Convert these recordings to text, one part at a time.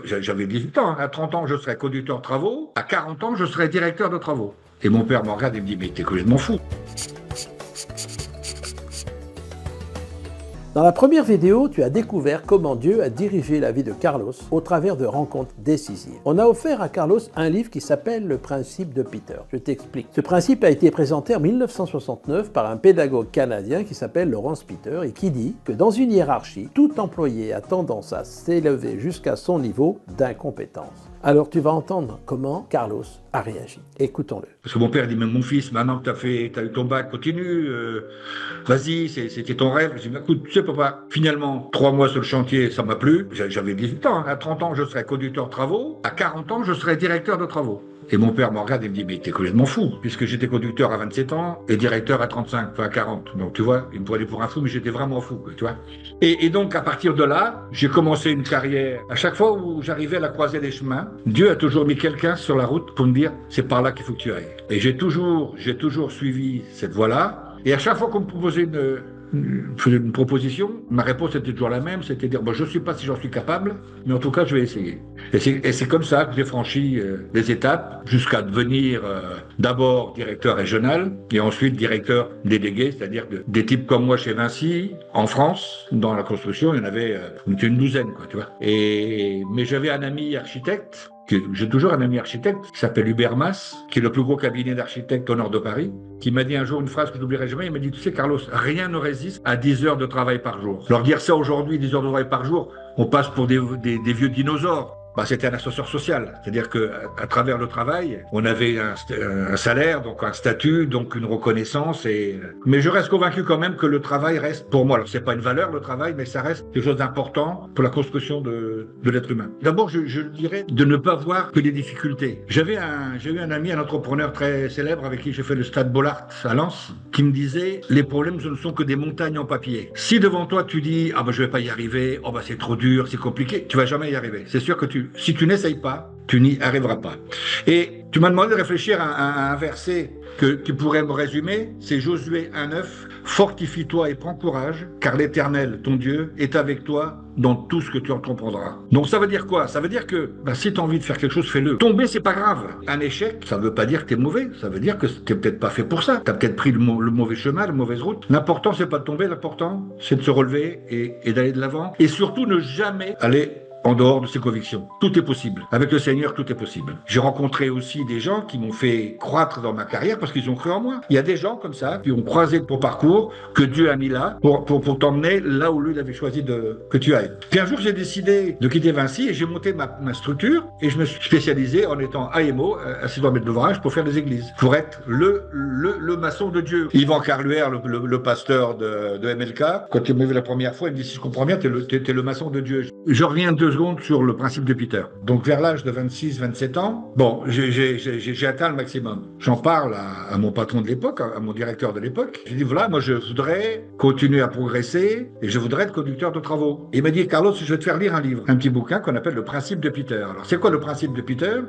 J'avais 18 ans. À 30 ans, je serais conducteur de travaux. À 40 ans, je serais directeur de travaux. Et mon père me regarde et me dit, mais t'es complètement fou. Dans la première vidéo, tu as découvert comment Dieu a dirigé la vie de Carlos au travers de rencontres décisives. On a offert à Carlos un livre qui s'appelle Le principe de Peter. Je t'explique. Ce principe a été présenté en 1969 par un pédagogue canadien qui s'appelle Laurence Peter et qui dit que dans une hiérarchie, tout employé a tendance à s'élever jusqu'à son niveau d'incompétence. Alors tu vas entendre comment Carlos a réagi. Écoutons-le. Parce que mon père dit, mais mon fils, maintenant que t'as eu ton bac, continue, vas-y, c'était ton rêve. Je dis, écoute, tu sais papa, finalement, 3 mois sur le chantier, ça m'a plu. J'avais 18 ans. À 30 ans, je serais conducteur de travaux. À 40 ans, je serais directeur de travaux. Et mon père me regarde et me dit, mais t'es complètement fou, puisque j'étais conducteur à 27 ans et directeur à 35, enfin à 40. Donc tu vois, il me prenait pour un fou, mais j'étais vraiment fou, tu vois. Et donc à partir de là, j'ai commencé une carrière. À chaque fois où j'arrivais à la croisée des chemins, Dieu a toujours mis quelqu'un sur la route pour me dire, c'est par là qu'il faut que tu ailles. Et j'ai toujours suivi cette voie-là. Et à chaque fois qu'on me proposait une proposition, ma réponse était toujours la même, c'était de dire, bon, je ne sais pas si j'en suis capable, mais en tout cas, je vais essayer. Et c'est comme ça que j'ai franchi les étapes jusqu'à devenir d'abord directeur régional et ensuite directeur délégué, c'est-à-dire des types comme moi chez Vinci, en France, dans la construction, il y en avait une douzaine, quoi, tu vois. Mais j'avais un ami architecte, j'ai toujours un ami architecte qui s'appelle Hubert Mas, qui est le plus gros cabinet d'architectes au nord de Paris, qui m'a dit un jour une phrase que je n'oublierai jamais. Il m'a dit, tu sais Carlos, rien ne résiste à 10 heures de travail par jour. Leur dire ça aujourd'hui, 10 heures de travail par jour, on passe pour des vieux dinosaures. Bah, c'était un ascenseur social, c'est-à-dire que à travers le travail, on avait un salaire, donc un statut, donc une reconnaissance. Mais je reste convaincu quand même que le travail reste, pour moi, alors c'est pas une valeur le travail, mais ça reste quelque chose d'important pour la construction de l'être humain. D'abord, je dirais de ne pas voir que les difficultés. J'ai eu un ami, un entrepreneur très célèbre avec qui j'ai fait le stade Bollaert à Lens, qui me disait les problèmes ce ne sont que des montagnes en papier. Si devant toi tu dis ah bah je vais pas y arriver, oh bah c'est trop dur, c'est compliqué, tu vas jamais y arriver. C'est sûr que si tu n'essayes pas, tu n'y arriveras pas. Et tu m'as demandé de réfléchir à un verset qui pourrait me résumer, c'est Josué 1,9. Fortifie-toi et prends courage, car l'Éternel, ton Dieu, est avec toi dans tout ce que tu entreprendras. Donc ça veut dire quoi? Ça veut dire que si tu as envie de faire quelque chose, fais-le. Tomber, c'est pas grave. Un échec, ça ne veut pas dire que tu es mauvais. Ça veut dire que tu n'es peut-être pas fait pour ça. Tu as peut-être pris le mauvais chemin, la mauvaise route. L'important, c'est pas de tomber. L'important, c'est de se relever et d'aller de l'avant. Et surtout, ne jamais aller en dehors de ses convictions. Tout est possible. Avec le Seigneur, tout est possible. J'ai rencontré aussi des gens qui m'ont fait croître dans ma carrière parce qu'ils ont cru en moi. Il y a des gens comme ça qui ont croisé ton parcours que Dieu a mis là pour t'emmener là où lui il avait choisi que tu ailles. Puis un jour, j'ai décidé de quitter Vinci et j'ai monté ma structure et je me suis spécialisé en étant AMO, assistant maître d'ouvrage, pour faire des églises, pour être le maçon de Dieu. Yvan Carluère, le pasteur de MLK, quand il m'a vu la première fois, il me dit si je comprends bien, t'es le maçon de Dieu. Je reviens 2 secondes sur le principe de Peter. Donc vers l'âge de 26-27 ans, bon, j'ai atteint le maximum. J'en parle à mon patron de l'époque, à mon directeur de l'époque. J'ai dit voilà, moi je voudrais continuer à progresser et je voudrais être conducteur de travaux. Et il m'a dit Carlos, je vais te faire lire un livre, un petit bouquin qu'on appelle le principe de Peter. Alors c'est quoi le principe de Peter?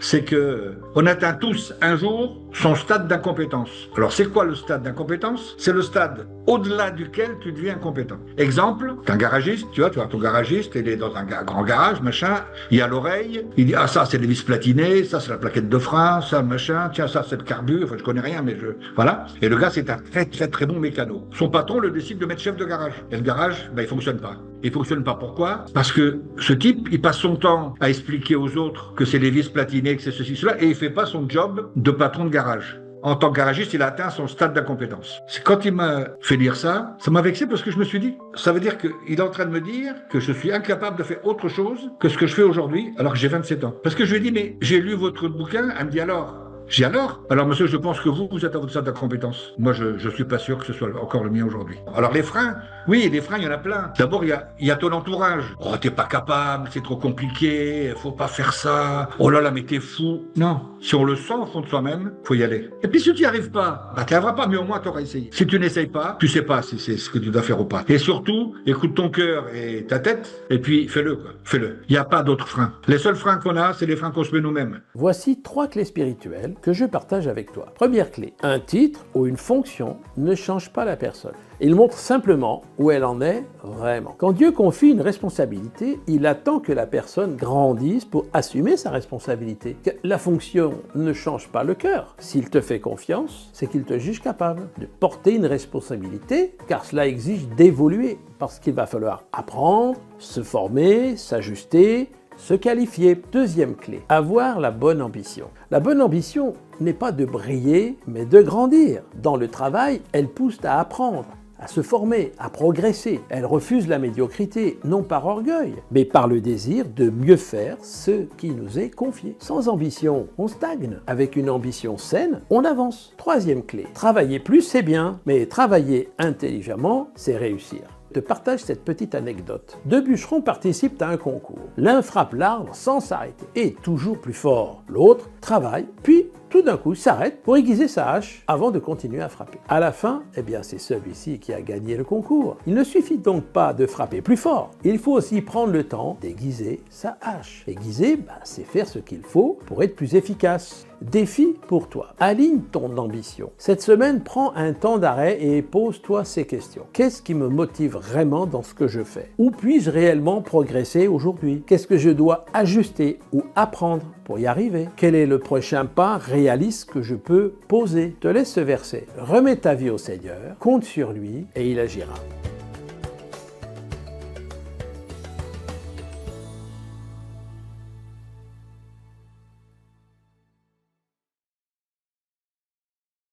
C'est que on atteint tous un jour son stade d'incompétence. Alors c'est quoi le stade d'incompétence? C'est le stade au-delà duquel tu deviens compétent. Exemple, t'es un garagiste, tu vois ton garagiste, il est dans un grand garage, machin, il y a l'oreille, il dit, ah ça c'est les vis platinées, ça c'est la plaquette de frein, ça machin, tiens ça c'est le carbu, enfin je connais rien, mais voilà. Et le gars c'est un très très très bon mécano. Son patron le décide de mettre chef de garage. Et le garage, il fonctionne pas. Il fonctionne pas, pourquoi? Parce que ce type, il passe son temps à expliquer aux autres que c'est les vis platinées, que c'est ceci, cela, et il fait pas son job de patron de garage. En tant que garagiste, il a atteint son stade d'incompétence. C'est quand il m'a fait lire ça m'a vexé parce que je me suis dit, ça veut dire qu'il est en train de me dire que je suis incapable de faire autre chose que ce que je fais aujourd'hui alors que j'ai 27 ans. Parce que je lui ai dit, mais j'ai lu votre bouquin, elle me dit alors. J'ai alors monsieur, je pense que vous êtes à votre stade d'incompétence. Moi, je suis pas sûr que ce soit encore le mien aujourd'hui. Alors les freins, oui, les freins, il y en a plein. D'abord, il y a ton entourage. Oh, t'es pas capable, c'est trop compliqué, faut pas faire ça. Oh là là, mais t'es fou. Non, si on le sent au fond de soi-même, faut y aller. Et puis si tu n'y arrives pas, tu n'y arriveras pas, mais au moins tu auras essayé. Si tu n'essayes pas, tu sais pas si c'est ce que tu dois faire ou pas. Et surtout, écoute ton cœur et ta tête, et puis fais-le, quoi. Fais-le. Il n'y a pas d'autres freins. Les seuls freins qu'on a, c'est les freins qu'on se met nous-mêmes. Voici 3 clés spirituelles que je partage avec toi. Première clé, un titre ou une fonction ne change pas la personne. Il montre simplement où elle en est vraiment. Quand Dieu confie une responsabilité, il attend que la personne grandisse pour assumer sa responsabilité. Que la fonction ne change pas le cœur. S'il te fait confiance, c'est qu'il te juge capable de porter une responsabilité, car cela exige d'évoluer, parce qu'il va falloir apprendre, se former, s'ajuster, se qualifier. Deuxième clé, avoir la bonne ambition. La bonne ambition n'est pas de briller, mais de grandir. Dans le travail, elle pousse à apprendre, à se former, à progresser. Elle refuse la médiocrité, non par orgueil, mais par le désir de mieux faire ce qui nous est confié. Sans ambition, on stagne. Avec une ambition saine, on avance. Troisième clé, travailler plus, c'est bien, mais travailler intelligemment, c'est réussir. Je te partage cette petite anecdote. Deux bûcherons participent à un concours. L'un frappe l'arbre sans s'arrêter et toujours plus fort. L'autre travaille, puis tout d'un coup s'arrête pour aiguiser sa hache avant de continuer à frapper. À la fin, c'est celui-ci qui a gagné le concours. Il ne suffit donc pas de frapper plus fort. Il faut aussi prendre le temps d'aiguiser sa hache. Aiguiser, c'est faire ce qu'il faut pour être plus efficace. Défi pour toi. Aligne ton ambition. Cette semaine, prends un temps d'arrêt et pose-toi ces questions. Qu'est-ce qui me motive vraiment dans ce que je fais? Où puis-je réellement progresser aujourd'hui? Qu'est-ce que je dois ajuster ou apprendre pour y arriver? Quel est le prochain pas réaliste que je peux poser? Te laisse ce verset. Remets ta vie au Seigneur, compte sur lui et il agira.